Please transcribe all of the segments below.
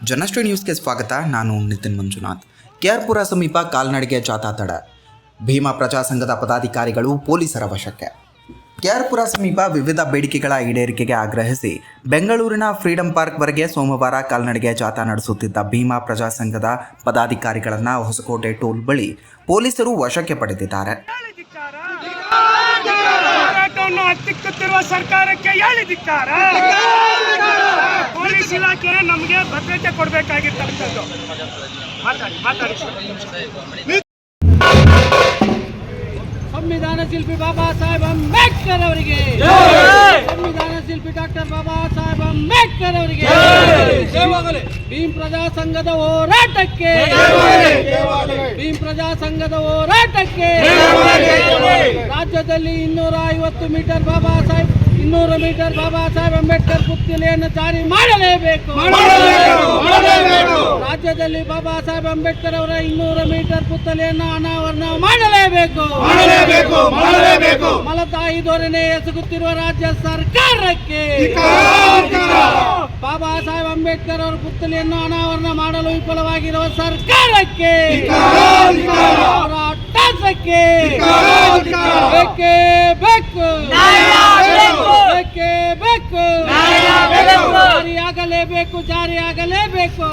ಜನಶ್ರೀ ನ್ಯೂಸ್ಗೆ ಸ್ವಾಗತ. ನಾನು ನಿತಿನ್ ಮಂಜುನಾಥ್. ಕೆಆರ್ಪುರ ಸಮೀಪ ಕಾಲ್ನಡಿಗೆ ಜಾಥಾ ತಡೆ. ಭೀಮಾ ಪ್ರಜಾ ಸಂಘದ ಪದಾಧಿಕಾರಿಗಳು ಪೊಲೀಸರ ವಶಕ್ಕೆ. ಕೆಆರ್ಪುರ ಸಮೀಪ ವಿವಿಧ ಬೇಡಿಕೆಗಳ ಈಡೇರಿಕೆಗೆ ಆಗ್ರಹಿಸಿ ಬೆಂಗಳೂರಿನ ಫ್ರೀಡಂ ಪಾರ್ಕ್ವರೆಗೆ ಸೋಮವಾರ ಕಾಲ್ನಡಿಗೆ ಜಾಥಾ ನಡೆಸುತ್ತಿದ್ದ ಭೀಮಾ ಪ್ರಜಾ ಸಂಘದ ಪದಾಧಿಕಾರಿಗಳನ್ನು ಹೊಸಕೋಟೆ ಟೋಲ್ ಬಳಿ ಪೊಲೀಸರು ವಶಕ್ಕೆ ಪಡೆದಿದ್ದಾರೆ. ಹತ್ತಿಕ್ಕುತ್ತಿರುವ ಸರ್ಕಾರಕ್ಕೆ ಹೇಳಿದಿಕ್ಕಾರ. ಪೊಲೀಸ್ ಇಲಾಖೆ ನಮಗೆ ಭದ್ರತೆ ಕೊಡಬೇಕಾಗಿರ್ತಕ್ಕಂಥದ್ದು. ಮಾತಾಡಿ. ಸಂವಿಧಾನ ಶಿಲ್ಪಿ ಬಾಬಾ ಸಾಹೇಬ್ ಅಂಬೇಡ್ಕರ್ ಅವರಿಗೆ, ಸಂವಿಧಾನ ಶಿಲ್ಪಿ ಡಾಕ್ಟರ್ ಬಾಬಾ ಸಾಹೇಬ್ ಅಂಬೇಡ್ಕರ್ ಅವರಿಗೆ, ಭೀಮ್ ಪ್ರಜಾ ಸಂಘದ ಹೋರಾಟಕ್ಕೆ, ಭೀಮ್ ಪ್ರಜಾ ಸಂಘದ ಹೋರಾಟಕ್ಕೆ. ರಾಜ್ಯದಲ್ಲಿ 250 ಮೀಟರ್ ಬಾಬಾ ಸಾಹೇಬ್ 200 ಮೀಟರ್ ಬಾಬಾ ಸಾಹೇಬ್ ಅಂಬೇಡ್ಕರ್ ಪುತ್ಥಳಿಯನ್ನು ಜಾರಿ ಮಾಡಲೇಬೇಕು. ರಾಜ್ಯದಲ್ಲಿ ಬಾಬಾ ಸಾಹೇಬ್ ಅಂಬೇಡ್ಕರ್ ಅವರ 200 ಮೀಟರ್ ಪುತ್ಥಳಿಯನ್ನು ಅನಾವರಣ ಮಾಡಲೇಬೇಕು. ಮಲತಾಯಿ ಧೋರಣೆ ಎಸಗುತ್ತಿರುವ ರಾಜ್ಯ ಸರ್ಕಾರಕ್ಕೆ, ಬಾಬಾ ಸಾಹೇಬ್ ಅಂಬೇಡ್ಕರ್ ಅವರ ಪುತ್ಥಳಿಯನ್ನು ಅನಾವರಣ ಮಾಡಲು ವಿಫಲವಾಗಿರುವ ಸರ್ಕಾರಕ್ಕೆ, ಅವರ ಅಟ್ಟಾಸಕ್ಕೆ ಬೇಕೇ ಬೇಕು. ಜಾರಿಯಾಗಲೇಬೇಕು.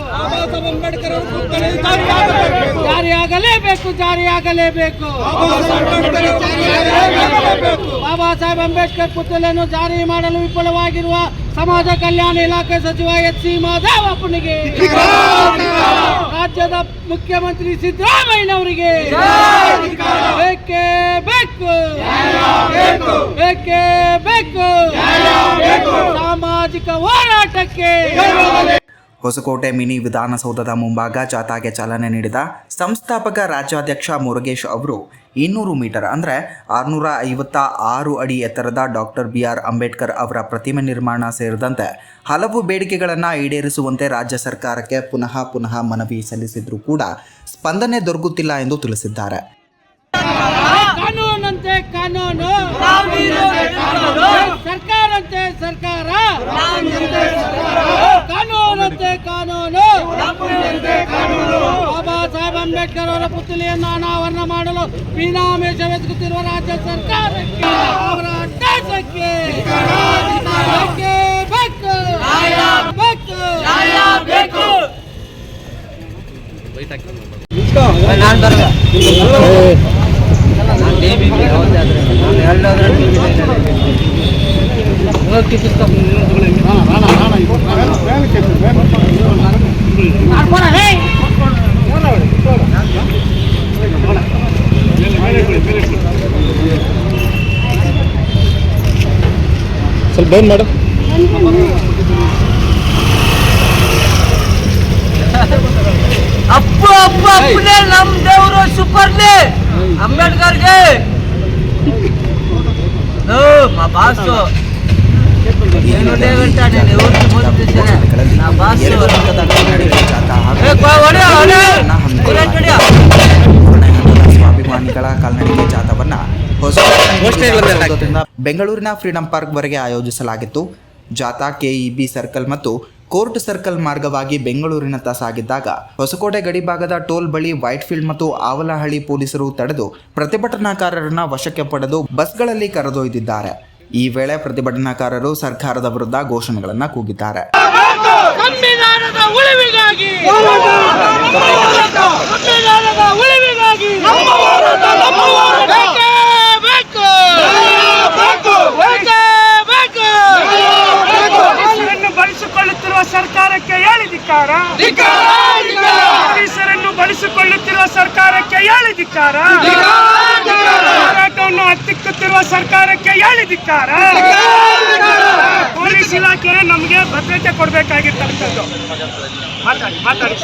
ಬಾಬಾ ಸಾಹೇಬ್ ಅಂಬೇಡ್ಕರ್ ಪುತ್ಥಳಿಯನ್ನು ಜಾರಿ ಮಾಡಲು ವಿಫಲವಾಗಿರುವ ಸಮಾಜ ಕಲ್ಯಾಣ ಇಲಾಖೆ ಸಚಿವ ಎಚ್ ಸಿ ಮಾಧವಪ್ಪನಿಗೆ, ರಾಜ್ಯದ ಮುಖ್ಯಮಂತ್ರಿ ಸಿದ್ದರಾಮಯ್ಯನವರಿಗೆ ಬೇಕೇ ಬೇಕು. ಸಾಮಾಜಿಕ ಹೋರಾಟಕ್ಕೆ. ಹೊಸಕೋಟೆ ಮಿನಿ ವಿಧಾನಸೌಧದ ಮುಂಭಾಗ ಜಾಥಾಗೆ ಚಾಲನೆ ನೀಡಿದ ಸಂಸ್ಥಾಪಕ ರಾಜ್ಯಾಧ್ಯಕ್ಷ ಮುರುಗೇಶ್ ಅವರು 200 ಮೀಟರ್ ಅಂದರೆ 656 ಅಡಿ ಎತ್ತರದ ಡಾಕ್ಟರ್ BR ಅಂಬೇಡ್ಕರ್ ಅವರ ಪ್ರತಿಮೆ ನಿರ್ಮಾಣ ಸೇರಿದಂತೆ ಹಲವು ಬೇಡಿಕೆಗಳನ್ನು ಈಡೇರಿಸುವಂತೆ ರಾಜ್ಯ ಸರ್ಕಾರಕ್ಕೆ ಪುನಃ ಮನವಿ ಸಲ್ಲಿಸಿದ್ರೂ ಕೂಡ ಸ್ಪಂದನೆ ದೊರಕುತ್ತಿಲ್ಲ ಎಂದು ತಿಳಿಸಿದ್ದಾರೆ. ಕಾನೂನಂತೆ ಕಾನೂನು, ಸರ್ಕಾರಂತೆ ಸರ್ಕಾರ, ಕಾನೂನಂತೆ ಕಾನೂನು. ಬಾಬಾ ಸಾಹೇಬ್ ಅಂಬೇಡ್ಕರ್ ಅವರ ಪುತ್ಥಳಿಯನ್ನು ಅನಾವರಣ ಮಾಡಲು ವಿನಾಮೇಷವೆಸಗುತ್ತಿರುವ ರಾಜ್ಯ ಸರ್ಕಾರಕ್ಕೆ, ಅವರ ಅಟ್ಟಾಸಕ್ಕೆ ಬೇಕು. ಸ್ವಲ್ಪ ಡೌನ್ ಮಾಡು. ಅಪ್ಪನೇ ನಮ್ ದೇವರು ಸೂಪರ್ಲಿ ಅಂಬೇಡ್ಕರ್ಗೆ మా బాస్ ಏನು ದೇವಂತಾನೆ ఎవరు మోదిస్తారు నా బాస్ ಸ್ವಾಭಿಮಾನಿಗಳ ಕಾಲ್ನಡಿಗೆ ಜಾಥಾವನ್ನು ಹೊಸಕೋಟೆಯಿಂದ ಬೆಂಗಳೂರಿನ ಫ್ರೀಡಂ ಪಾರ್ಕ್ವರೆಗೆ ಆಯೋಜಿಸಲಾಗಿತ್ತು. ಜಾಥಾ KEB ಸರ್ಕಲ್ ಮತ್ತು ಕೋರ್ಟ್ ಸರ್ಕಲ್ ಮಾರ್ಗವಾಗಿ ಬೆಂಗಳೂರಿನತ್ತ ಸಾಗಿದ್ದಾಗ ಹೊಸಕೋಟೆ ಗಡಿಭಾಗದ ಟೋಲ್ ಬಳಿ ವೈಟ್ಫೀಲ್ಡ್ ಮತ್ತು ಆವಲಹಳ್ಳಿ ಪೊಲೀಸರು ತಡೆದು ಪ್ರತಿಭಟನಾಕಾರರನ್ನ ವಶಕ್ಕೆ ಪಡೆದು ಬಸ್ಗಳಲ್ಲಿ ಕರೆದೊಯ್ದಿದ್ದಾರೆ. ಈ ವೇಳೆ ಪ್ರತಿಭಟನಾಕಾರರು ಸರ್ಕಾರದ ವಿರುದ್ಧ ಘೋಷಣೆಗಳನ್ನು ಕೂಗಿದ್ದಾರೆ. ಬಳಸಿಕೊಳ್ಳುತ್ತಿರುವ ಸರ್ಕಾರಕ್ಕೆ ಹೇಳಿದಿಕ್ಕಾರ. ಪೊಲೀಸರನ್ನು ಬಳಸಿಕೊಳ್ಳುತ್ತಿರುವ ಸರ್ಕಾರಕ್ಕೆ ಹೇಳಿದಿಕ್ಕಾರ. ಹೋರಾಟವನ್ನು ಹತ್ತಿಕ್ಕುತ್ತಿರುವ ಸರ್ಕಾರಕ್ಕೆ ಹೇಳಿದಿಕ್ಕಾರ. ಪೊಲೀಸ್ ಇಲಾಖೆ ನಮಗೆ ಭದ್ರತೆ ಕೊಡಬೇಕಾಗಿರ್ತಕ್ಕಂಥದ್ದು. ಮಾತಾಡಿ.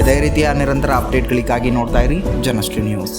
ಇದೇ ರೀತಿಯ ನಿರಂತರ ಅಪ್ಡೇಟ್ಗಳಿಗಾಗಿ ನೋಡ್ತಾ ಇರಿ ಜನಶ್ರೀ ನ್ಯೂಸ್.